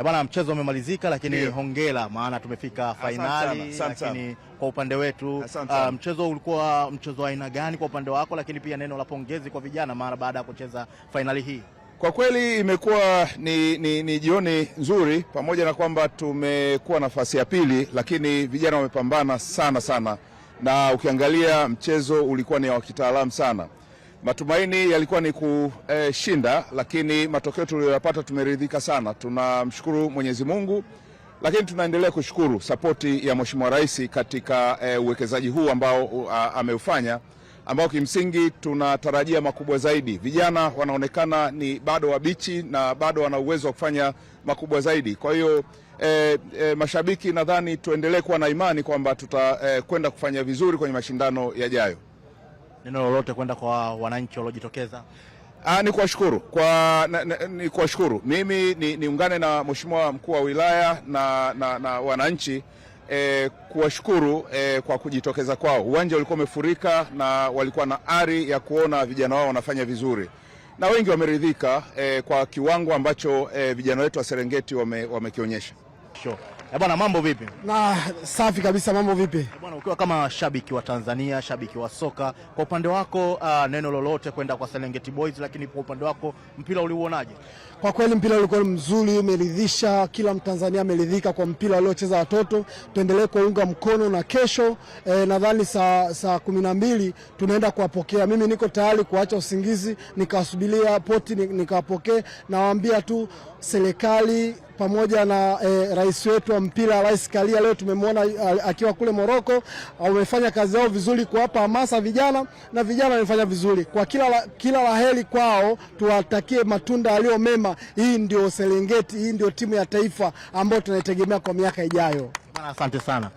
Bwana, mchezo umemalizika, lakini hongera, maana tumefika finali. Lakini kwa upande wetu mchezo ulikuwa mchezo wa aina gani kwa upande wako, lakini pia neno la pongezi kwa vijana mara baada ya kucheza finali hii? Kwa kweli imekuwa ni jioni nzuri, pamoja na kwamba tumekuwa nafasi ya pili, lakini vijana wamepambana sana, na ukiangalia mchezo ulikuwa ni wa kitaalamu sana. Matumaini yalikuwa ni kushinda, lakini matokeo tuliyopata tumeridhika sana. Tunamshukuru Mwenyezi Mungu, lakini tunaendelea kushukuru sapoti ya Mheshimiwa Rais katika uwekezaji huu ambao ameufanya, ambao kimsingi tunatarajia makubwa zaidi. Vijana wanaonekana ni bado wabichi na bado wana uwezo wa kufanya makubwa zaidi. Kwa hiyo mashabiki, nadhani tuendelee kuwa na imani kwamba tutakwenda kufanya vizuri kwenye mashindano yajayo. Neno lolote kwenda kwa wananchi waliojitokeza? Ni kuwashukuru. Mimi niungane na Mheshimiwa Mkuu wa Wilaya na wananchi kuwashukuru kwa kujitokeza kwao. Uwanja ulikuwa umefurika na walikuwa na ari ya kuona vijana wao wanafanya vizuri, na wengi wameridhika kwa kiwango ambacho vijana wetu wa Serengeti wamekionyesha. Bwana, mambo vipi? Na safi kabisa, mambo vipi? Bwana, ukiwa kama shabiki wa Tanzania, shabiki wa soka, kwa upande wako neno lolote kwenda kwa Serengeti Boys, lakini kwa upande wako mpira uliuonaje? Kwa kweli mpira ulikuwa mzuri, umeridhisha, kila Mtanzania ameridhika kwa mpira waliocheza watoto. Tuendelee kuunga mkono, na kesho nadhani saa 12 tunaenda kuwapokea. Mimi niko tayari kuacha usingizi nikasubiria poti nikawapokee. Nawaambia tu serikali pamoja na rais wetu wa mpira, Rais Karia, leo tumemwona akiwa kule Morocco, wamefanya kazi yao vizuri kuwapa hamasa vijana, na vijana wamefanya vizuri. Kwa kila laheri kwao, tuwatakie matunda yaliyo mema. Hii ndio Serengeti, hii ndio timu ya taifa ambayo tunaitegemea kwa miaka ijayo. Asante sana.